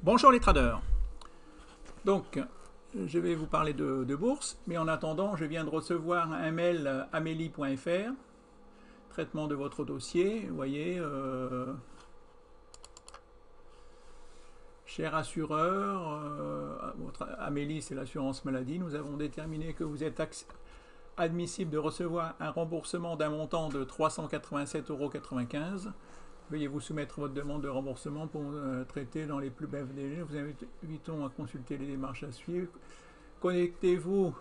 Bonjour les traders. Donc, je vais vous parler de bourse, mais en attendant, je viens de recevoir un mail amélie.fr, traitement de votre dossier. Vous voyez, cher assureur, Amélie, c'est l'assurance maladie. Nous avons déterminé que vous êtes admissible de recevoir un remboursement d'un montant de 387,95 €. Veuillez vous soumettre votre demande de remboursement pour traiter dans les plus brefs délais. Nous invitons à consulter les démarches à suivre. Connectez-vous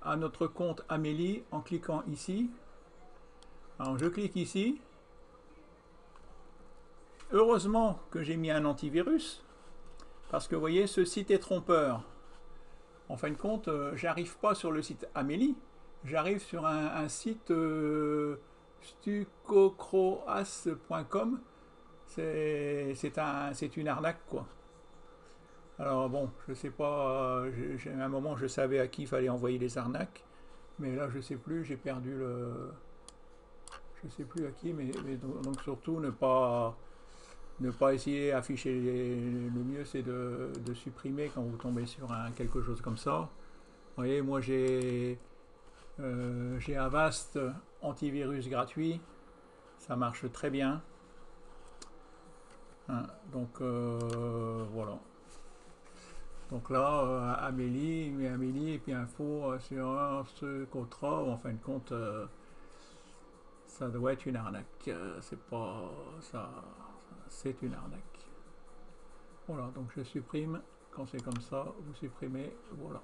à notre compte Amélie en cliquant ici. Alors je clique ici. Heureusement que j'ai mis un antivirus, parce que vous voyez, ce site est trompeur. En fin de compte, j'arrive pas sur le site Amélie, j'arrive sur un site stucocroas.com. C'est une arnaque, quoi. Alors bon, je sais pas, à un moment je savais à qui il fallait envoyer les arnaques, mais là je sais plus, j'ai perdu le... Je sais plus à qui, mais donc surtout ne pas essayer d'afficher le mieux, c'est de supprimer quand vous tombez sur quelque chose comme ça. Vous voyez, moi j'ai Avast antivirus gratuit, ça marche très bien. Hein, donc voilà. Donc là, Amélie, mais Amélie et puis info sur ce contrat, en fin de compte, ça doit être une arnaque. C'est pas ça, c'est une arnaque. Voilà, donc je supprime. Quand c'est comme ça, vous supprimez. Voilà.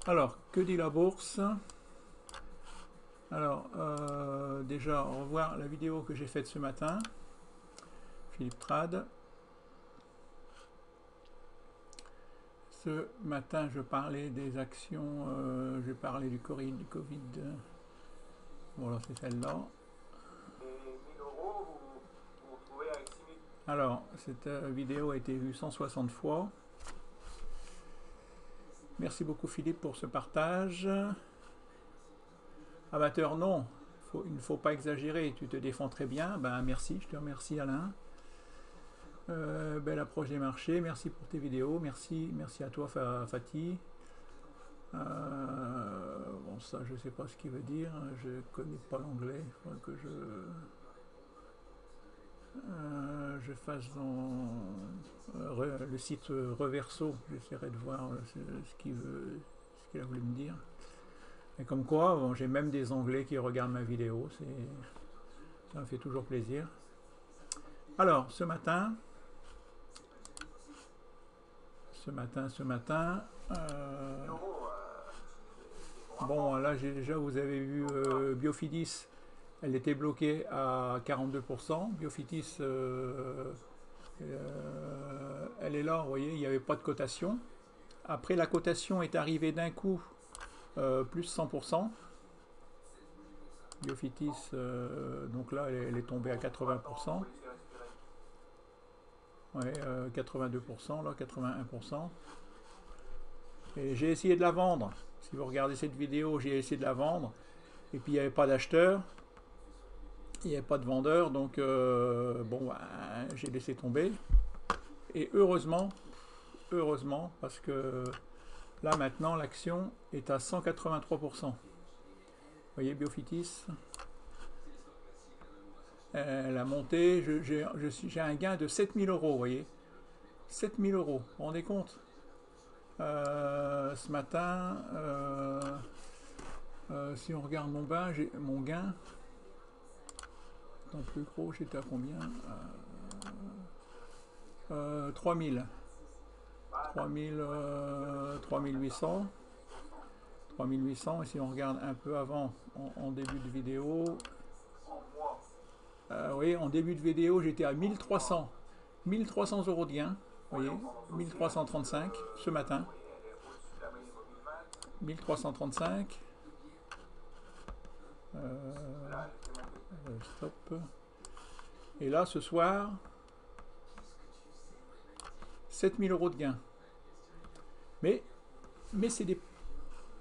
Alors, que dit la bourse? Alors, déjà, au revoir la vidéo que j'ai faite ce matin. Philippe Trad. Ce matin, je parlais des actions, je parlais du Covid. Voilà, c'est celle-là. Alors, cette vidéo a été vue 160 fois. Merci beaucoup Philippe pour ce partage. Amateur, non, il ne faut pas exagérer, tu te défends très bien. Ben, merci, je te remercie Alain. Belle approche des marchés, merci pour tes vidéos, merci à toi Fatih. Bon, ça je sais pas ce qu'il veut dire, je connais pas l'anglais, il faudrait que je fasse dans le site Reverso, j'essaierai de voir ce qu'il a voulu me dire. Et comme quoi, bon, j'ai même des Anglais qui regardent ma vidéo, ça me fait toujours plaisir. Alors, ce matin, bon, là, déjà, vous avez vu Biofidis, elle était bloquée à 42%. Biofidis, elle est là, vous voyez, il n'y avait pas de cotation. Après, la cotation est arrivée d'un coup, plus 100%. Biofidis, donc là, elle est tombée à 80%. Ouais, 82%, là, 81%. Et j'ai essayé de la vendre. Si vous regardez cette vidéo, j'ai essayé de la vendre. Et puis, il n'y avait pas d'acheteur. Il n'y avait pas de vendeur. Donc, bon, j'ai laissé tomber. Et heureusement, parce que là, maintenant, l'action est à 183%. Vous voyez, Biofidis, elle a monté. J'ai un gain de 7000 €, vous voyez. 7000 €, vous vous rendez compte? Ce matin, si on regarde mon gain, dans le plus gros, j'étais à combien? 3000. 3800. 3800, et si on regarde un peu avant, en début de vidéo, oui, en début de vidéo, j'étais à 1300. 1300 € de gain, vous voyez, 1335 ce matin. 1335. Stop. Et là, ce soir, 7000 € de gain. Mais c'est des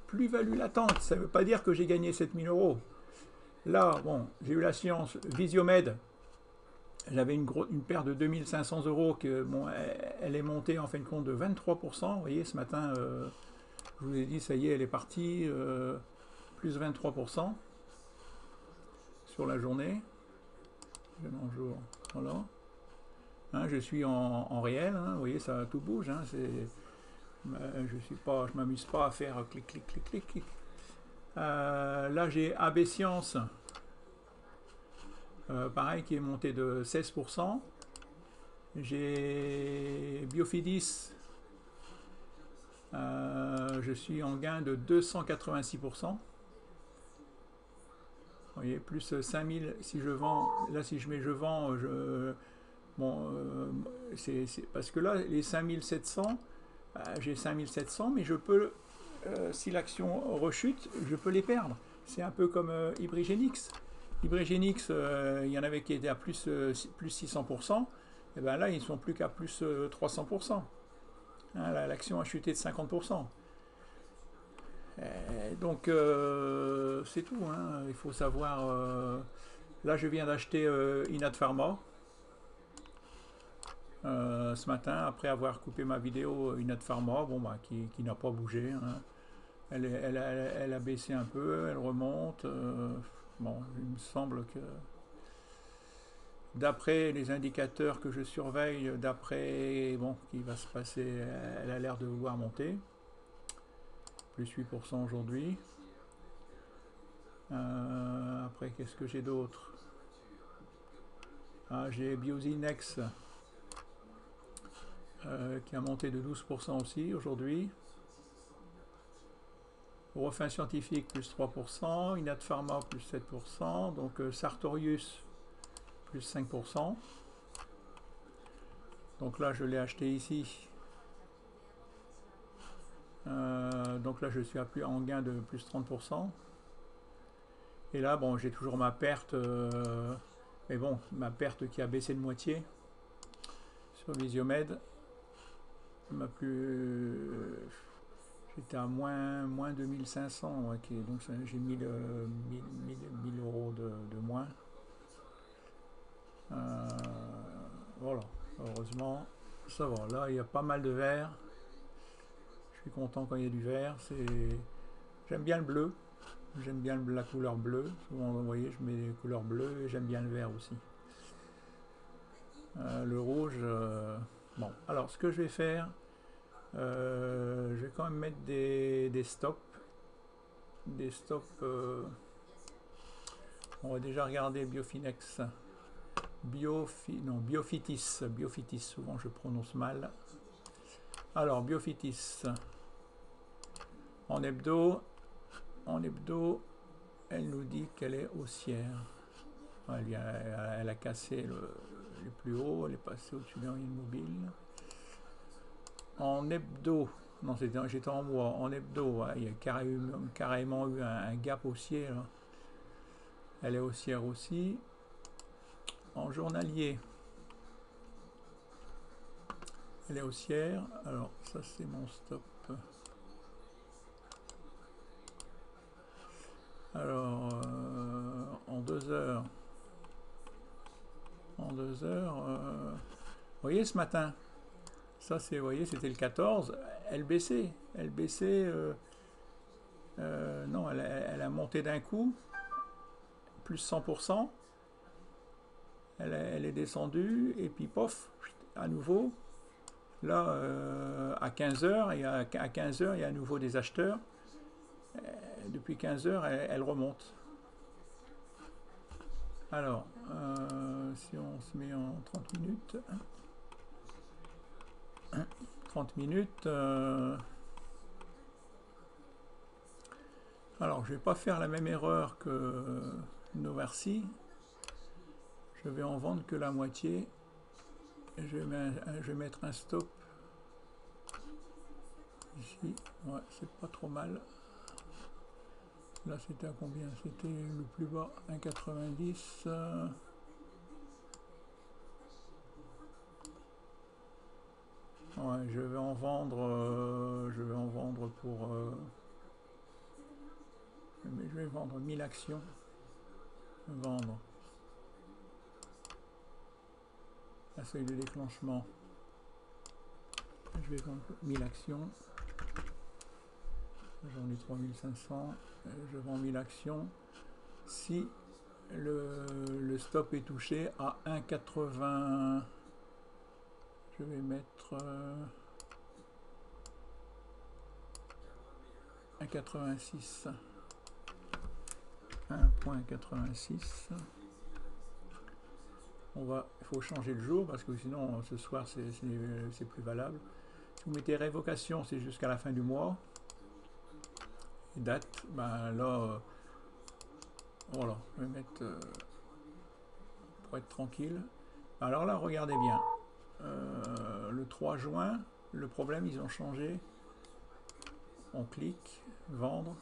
plus-values latentes. Ça ne veut pas dire que j'ai gagné 7000 €. Là, bon, j'ai eu la science Visiomed. J'avais une paire de 2500 euros que bon, elle est montée en fin de compte de 23%. Vous voyez, ce matin, je vous ai dit, ça y est, elle est partie, plus 23% sur la journée. En jour, voilà. Hein, je suis en réel, hein, vous voyez, ça tout bouge. Hein, je m'amuse pas à faire clic, clic, clic, clic, clic. Là, j'ai AB Science, pareil, qui est monté de 16%. J'ai Biofidis, je suis en gain de 286%. Vous voyez, plus 5000 si je vends. Là, si je mets je vends, bon, c'est parce que là, les 5700, j'ai 5700, mais je peux, si l'action rechute, je peux les perdre. C'est un peu comme Hybrigenix. Hybrigenix, il y en avait qui étaient à plus 600%. Et bien là, ils ne sont plus qu'à plus 300%. Hein, l'action a chuté de 50%. Donc, c'est tout. Hein. Il faut savoir... là, je viens d'acheter Inat Pharma. Ce matin, après avoir coupé ma vidéo Inat Pharma, bon, bah, qui n'a pas bougé. Hein. Elle a baissé un peu, elle remonte. Bon, il me semble que... D'après les indicateurs que je surveille, d'après bon, qui va se passer, elle a l'air de vouloir monter. Plus 8% aujourd'hui. Après, qu'est-ce que j'ai d'autre? J'ai Biozinex qui a monté de 12% aussi aujourd'hui. Refin Scientifique plus 3%. Inat Pharma plus 7%. Donc Sartorius plus 5%. Donc là, je l'ai acheté ici. Donc là, je suis en gain de plus 30%. Et là, bon, j'ai toujours ma perte. Mais bon, ma perte qui a baissé de moitié sur Visiomed. J'étais à moins 2500. Ouais, donc j'ai 1000 euros de moins. Voilà, heureusement, ça va. Là, il y a pas mal de vert. Je suis content quand il y a du vert. J'aime bien le bleu. J'aime bien la couleur bleue. Souvent, vous voyez, je mets des couleurs bleues et j'aime bien le vert aussi. Le rouge, bon. Alors, ce que je vais faire, je vais quand même mettre des stops. Des stops. On va déjà regarder Biofinex. Biofitis. Biofitis, souvent je prononce mal. Alors, Biofitis. En hebdo, elle nous dit qu'elle est haussière. Elle a cassé le plus haut, elle est passée au-dessus d'un mobile. En hebdo, non, j'étais en mois. En hebdo, il y a carrément eu un gap haussier. Là. Elle est haussière aussi. En journalier, elle est haussière. Alors, ça, c'est mon stop. Alors, en 2 heures. Vous voyez, ce matin, ça, vous voyez, c'était le 14. Elle baissait. Non, elle a monté d'un coup. Plus 100%. Elle est descendue. Et puis, pof, à nouveau. Là, à 15h, à 15h, il y a à nouveau des acheteurs. Depuis 15h, elle remonte. Alors, si on se met en 30 minutes, 30 minutes, alors je ne vais pas faire la même erreur que Novarcy, je vais en vendre que la moitié, et je vais mettre un stop ici, ouais, c'est pas trop mal. Là, c'était à combien? C'était le plus bas, 1,90. Ouais, je vais en vendre pour... mais je vais vendre 1000 actions. Vendre. Un seuil de déclenchement. Je vais vendre 1000 actions. J'en ai 3500. Je vends 1000 actions. Si le stop est touché à 1,80, je vais mettre 1,86. 1,86. Il faut changer le jour parce que sinon ce soir c'est plus valable. Si vous mettez révocation, c'est jusqu'à la fin du mois. Et date, ben là, voilà, je vais mettre pour être tranquille. Alors là, regardez bien. Le 3 juin, le problème, ils ont changé. On clique, vendre.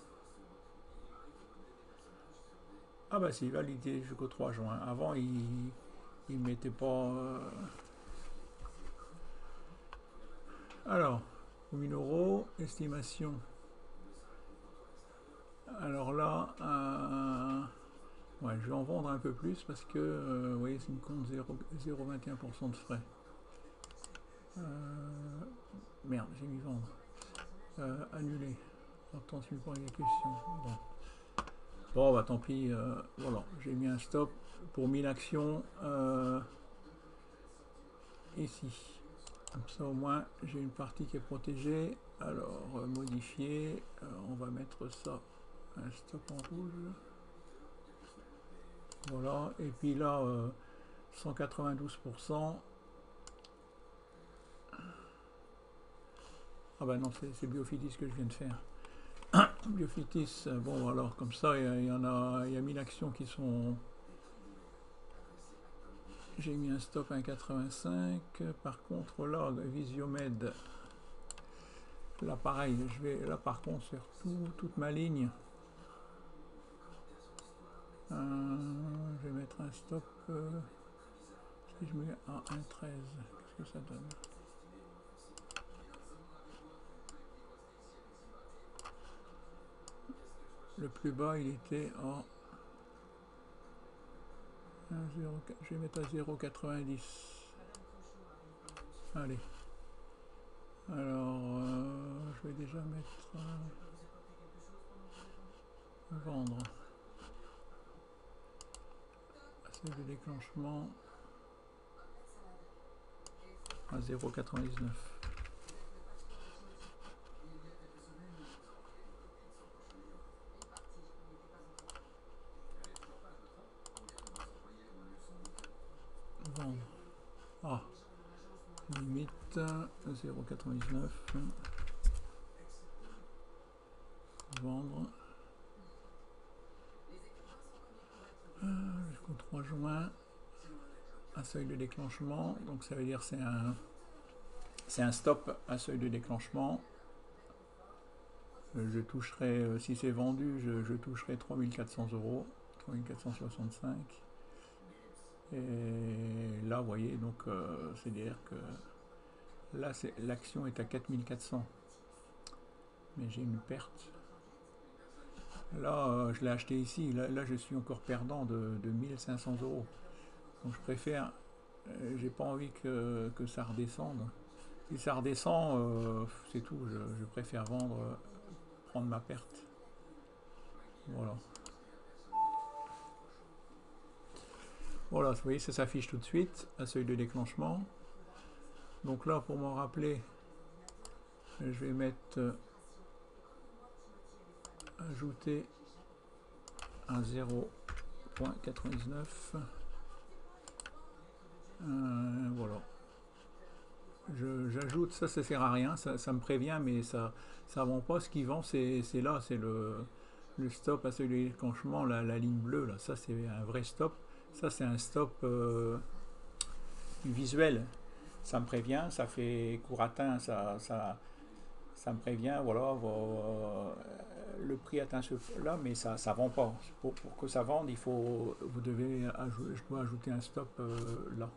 Ah bah c'est validé jusqu'au 3 juin. Avant, ils mettaient pas... Alors, 1000 €, estimation. Alors là, ouais, je vais en vendre un peu plus parce que, vous voyez, c'est une compte 0,21% de frais. Merde, j'ai mis vendre. Annuler. Attention, pour les questions. Bon, bah tant pis. Voilà, j'ai mis un stop pour 1000 actions ici. Comme ça, au moins, j'ai une partie qui est protégée. Alors, modifier. On va mettre ça. Un stop en rouge. Voilà. Et puis là, 192%. Ah bah non, c'est Biofitis que je viens de faire. Biofitis, bon alors comme ça, il y a 1000 actions qui sont... J'ai mis un stop à 1,85. Par contre là, Visiomed, là pareil, je vais là par contre sur toute ma ligne. Je vais mettre un stop. Si je mets à 1,13, qu'est-ce que ça donne? Le plus bas, il était à 1,0. Je vais mettre à 0,90. Allez. Alors, je vais déjà mettre vendre. C'est le déclenchement à 0,99. Vendre. Ah, limite 0,99. Vendre. Jusqu'au 3 juin. Un seuil de déclenchement. Donc ça veut dire c'est un stop à seuil de déclenchement. Je toucherai, si c'est vendu, je toucherai 3400 €, 3465. Et là, vous voyez, donc c'est-à-dire que là, l'action est à 4400. Mais j'ai une perte. Là, je l'ai acheté ici. Là, je suis encore perdant de 1500 €. Donc je préfère, j'ai pas envie que ça redescende. Si ça redescend, c'est tout. Je préfère vendre, prendre ma perte. Voilà. Voilà, vous voyez, ça s'affiche tout de suite, à seuil de déclenchement. Donc là, pour m'en rappeler, je vais mettre ajouter un 0,99. Voilà. J'ajoute, ça sert à rien, ça me prévient, mais ça vend pas. Ce qui vend, c'est là, c'est le stop à seuil de déclenchement, la ligne bleue, là. Ça, c'est un vrai stop. Ça, c'est un stop visuel. Ça me prévient, ça fait court atteint, ça me prévient, voilà, le prix atteint ce là, mais ça vend pas. Pour que ça vende, je dois ajouter un stop là.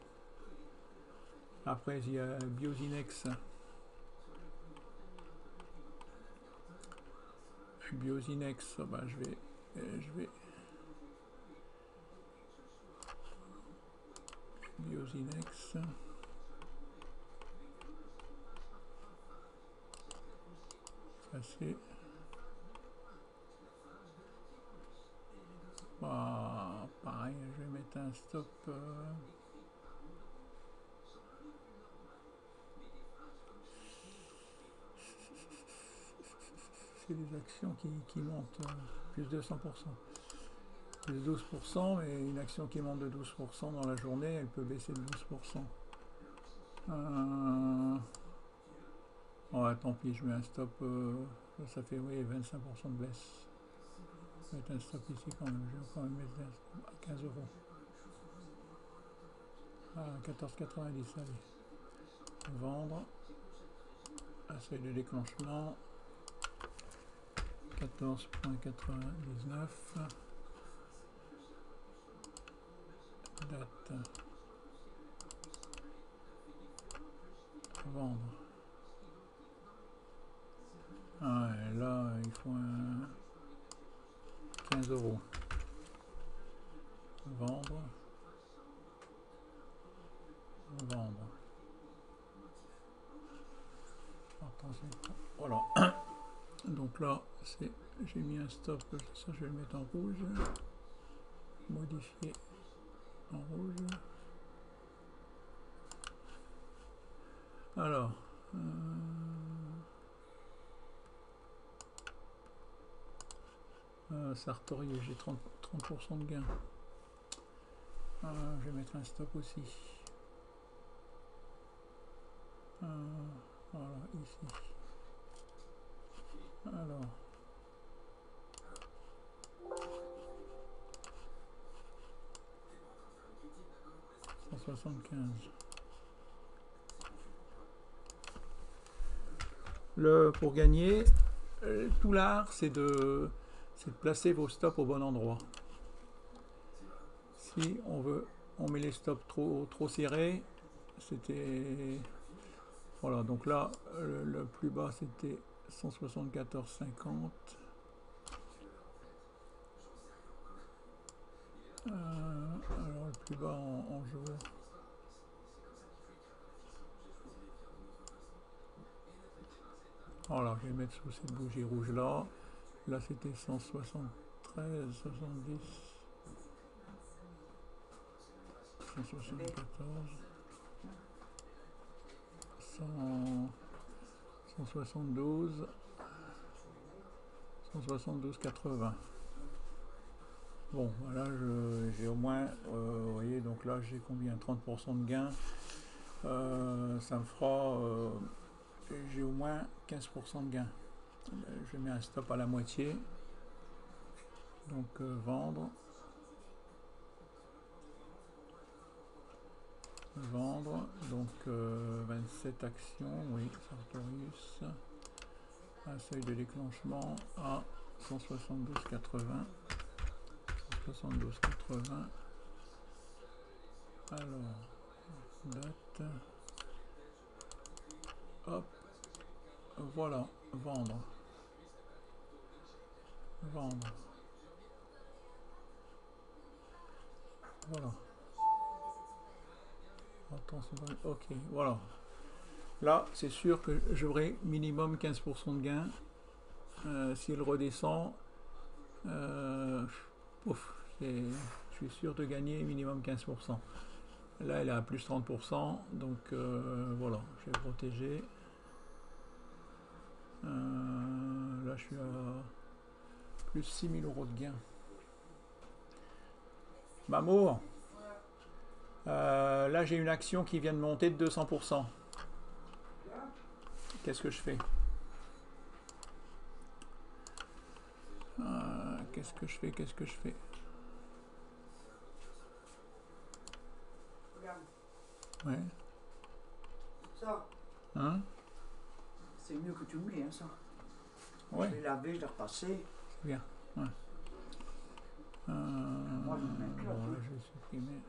Après, il y a Biosinex. Biosinex, bah, je vais Biosinex. passer. Bah, pareil, je vais mettre un stop. C'est des actions qui montent plus de 100%. Plus de 12%, mais une action qui monte de 12% dans la journée, elle peut baisser de 12%. Ouais, tant pis, je mets un stop. Ça fait oui, 25% de baisse. Je vais mettre un stop ici quand même. Je vais quand même mettre à 15 euros. À 14,90, allez. Vendre. Un seuil de déclenchement. 14,99. Date. Vendre. Ah, et là, il faut un 15 euros. Vendre. Vendre. Attention. Voilà. Donc là, j'ai mis un stop. Ça, je vais le mettre en rouge. Modifier en rouge. Alors. Sartorius, j'ai 30% de gain. Je vais mettre un stop aussi. Voilà, ici. Alors. Pour gagner, tout l'art, c'est de placer vos stops au bon endroit. Si on met les stops trop serrés, c'était... Voilà, donc là, le plus bas, c'était 174,50. Alors, le plus bas en jour. Voilà, je vais mettre sous cette bougie rouge là. Là, c'était 173, 70, 174, 172, 172, 80. Bon, voilà, j'ai au moins, vous voyez, donc là, j'ai combien? 30% de gain. Ça me fera, j'ai au moins 15% de gain. Je mets un stop à la moitié. Donc, vendre. Vendre, donc 27 actions, oui, Sartorius, un seuil de déclenchement à 172,80, 172,80, alors, date, hop, voilà, vendre, vendre, voilà, attention, ok, voilà. Là, c'est sûr que j'aurai minimum 15% de gain. S'il redescend, je suis sûr de gagner minimum 15%. Là, elle est à plus 30%. Donc, voilà, je vais protéger. Là, je suis à plus 6 000 euros de gain. Mamour, là, j'ai une action qui vient de monter de 200%. Qu'est-ce que je fais? Qu'est-ce que je fais? Qu'est-ce que je fais? Ouais. Ça, Hein? c'est mieux que tu me mets, hein, ça. Ouais. Je l'ai lavé, je l'ai repassé. C'est bien. Ouais. Moi, je me mets là, bon, là, je vais supprimer.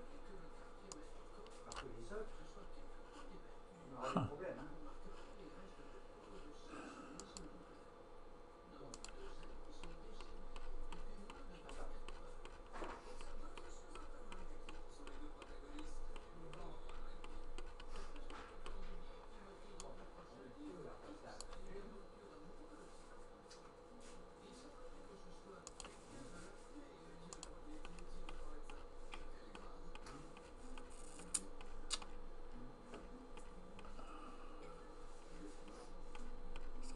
Parce que les autres, on aura des problèmes. Hein.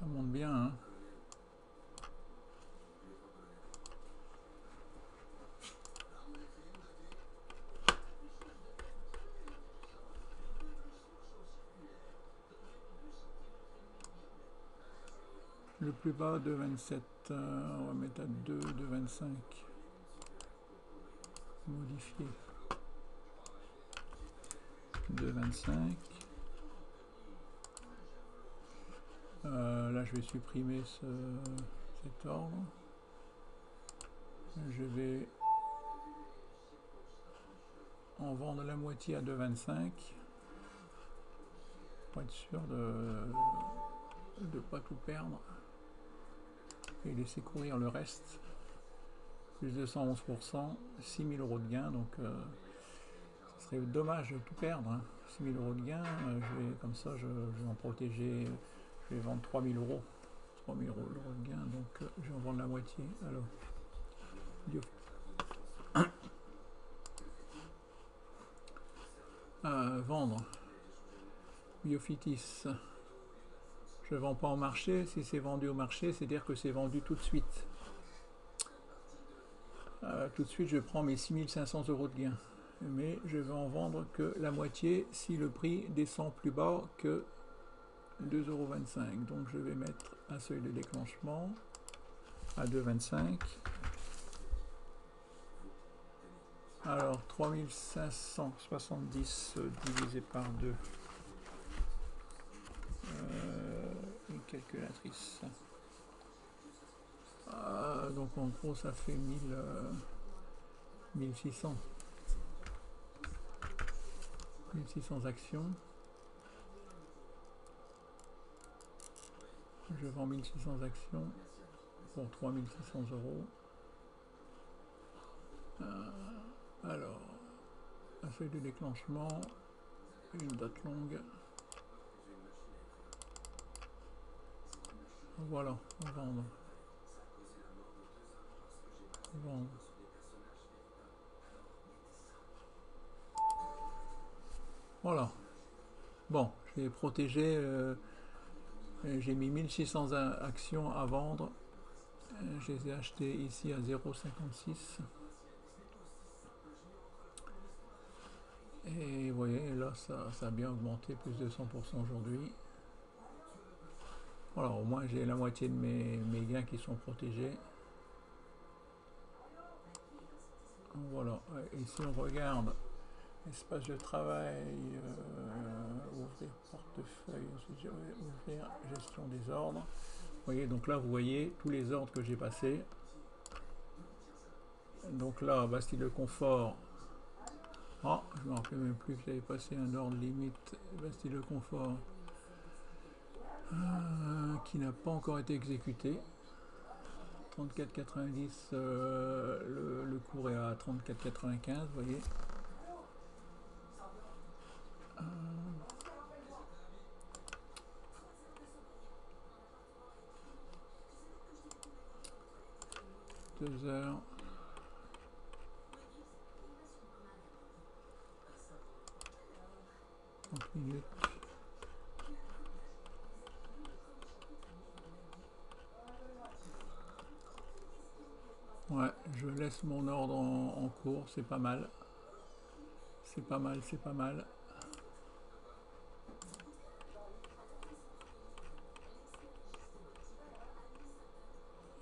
Ça monte bien, hein. Le plus bas, 2,27. On va mettre à 2,25. Modifier. 2,25. Là, je vais supprimer cet ordre. Je vais en vendre la moitié à 2,25 pour être sûr de ne pas tout perdre et laisser courir le reste. Plus de 111%, 6 000 euros de gain, donc ce serait dommage de tout perdre, hein. 6 000 euros de gain, comme ça je vais en protéger, je vais vendre 3 000 euros. 3 000 euros de gain, donc je vais en vendre la moitié. Alors, vendre Biofitis. Je ne vends pas au marché. Si c'est vendu au marché, c'est-à-dire que c'est vendu tout de suite. Tout de suite, je prends mes 6 500 euros de gain. Mais je vais en vendre que la moitié si le prix descend plus bas que 2,25 euros. Donc je vais mettre un seuil de déclenchement à 2,25. Alors 3570 divisé par 2. Une calculatrice. Donc en gros ça fait 1600. 1600 actions. Je vends 1600 actions pour 3600 euros. Alors, un seuil de déclenchement, une date longue. Voilà, vendre. Vendre. Voilà. Bon, j'ai protégé, j'ai mis 1600 actions à vendre. Je les ai achetées ici à 0,56. Et vous voyez, là, ça a bien augmenté, plus de 100% aujourd'hui. Voilà, au moins j'ai la moitié de mes gains qui sont protégés. Voilà, et si on regarde espace de travail, ouvrir portefeuille, ouvrir gestion des ordres. Vous voyez, donc là, vous voyez tous les ordres que j'ai passés. Donc là, Bastille le Confort. Ah, je ne me rappelle même plus que j'avais passé un ordre limite Bastille le Confort qui n'a pas encore été exécuté. 34,90, le cours est à 34,95, vous voyez. 2 heures. Minutes. Ouais, je laisse mon ordre en cours, c'est pas mal. C'est pas mal, c'est pas mal.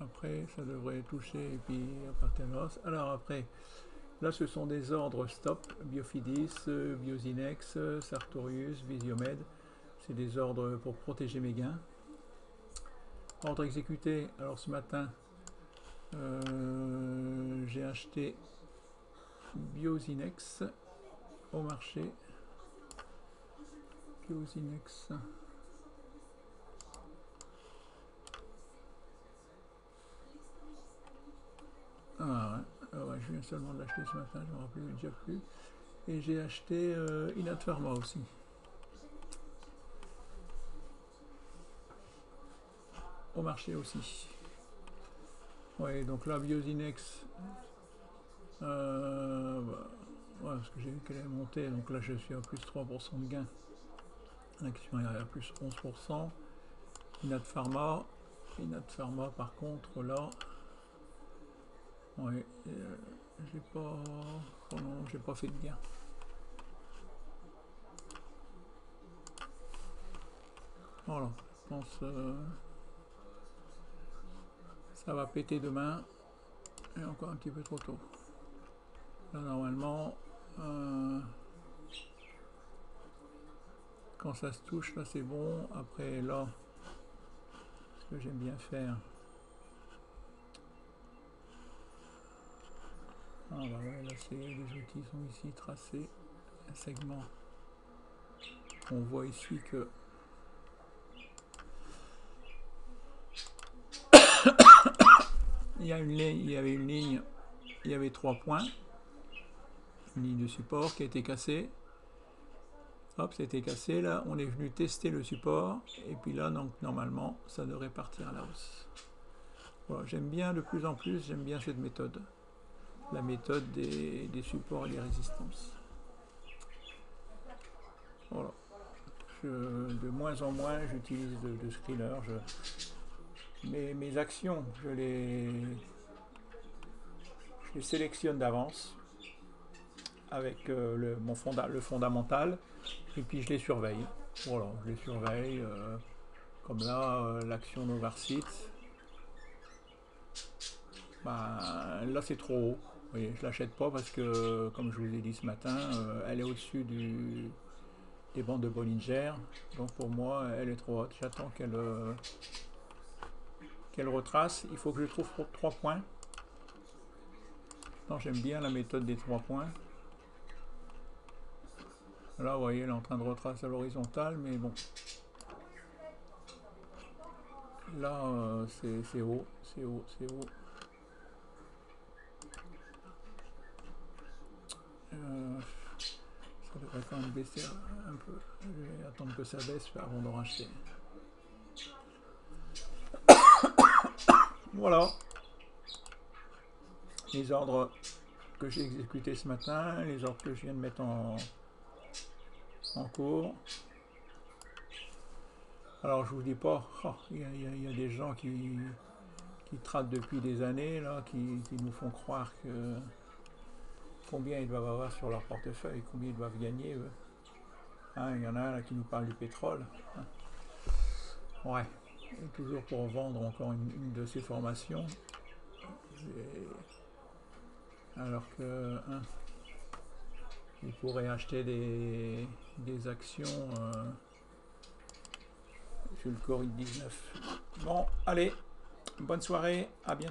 Après, ça devrait toucher et puis partir de l'os. Alors après, là ce sont des ordres stop, Biofidis, Biozinex, Sartorius, Visiomed. C'est des ordres pour protéger mes gains. Ordre exécuté, alors ce matin, j'ai acheté Biozinex au marché. Biozinex. Ah ouais, je viens seulement de l'acheter ce matin, je ne me rappelle déjà plus. Et j'ai acheté Inat Pharma aussi. Au marché aussi. Ouais, donc là, Biozinex. Ouais, parce que j'ai vu qu'elle est montée, donc là je suis à plus 3% de gain. L'action est à plus 11%. Peanut Pharma. Peanut Pharma, par contre, là, ouais, j'ai pas, oh non, j'ai pas fait de gain. Voilà, je pense ça va péter demain. Et encore un petit peu trop tôt. Là, normalement, quand ça se touche, là c'est bon. Après, là, ce que j'aime bien faire. Ah bah ouais, là c'est les outils sont ici tracés. Un segment. On voit ici que il y avait une ligne, il y avait 3 points. Une ligne de support qui a été cassée. Hop, c'était cassé. Là, on est venu tester le support. Et puis là, donc, normalement, ça devrait partir à la hausse. Voilà, j'aime bien de plus en plus, j'aime bien cette méthode. La méthode des supports et des résistances. Voilà. De moins en moins, j'utilise de screener. Mes actions, je les sélectionne d'avance avec le fondamental. Et puis je les surveille. Voilà, je les surveille. Comme là, l'action Novarsit. Bah, là, c'est trop haut. Vous voyez, je l'achète pas parce que, comme je vous ai dit ce matin, elle est au-dessus des bandes de Bollinger. Donc pour moi, elle est trop haute. J'attends qu'elle retrace. Il faut que je trouve 3 points. J'aime bien la méthode des 3 points. Là, vous voyez, elle est en train de retracer à l'horizontale, mais bon. Là, c'est haut, c'est haut, c'est haut. Ça devrait quand même baisser un peu. Je vais attendre que ça baisse avant de racheter. Voilà. Les ordres que j'ai exécutés ce matin, les ordres que je viens de mettre en cours. Alors je vous dis pas, il y a des gens qui traitent depuis des années, là, qui nous font croire que combien ils doivent avoir sur leur portefeuille, combien ils doivent gagner, eux. Hein, il y en a un là qui nous parle du pétrole. Ouais, et toujours pour vendre encore une de ces formations. Alors que il pourrait acheter des actions sur le Covid-19. Bon, allez, bonne soirée, à bientôt.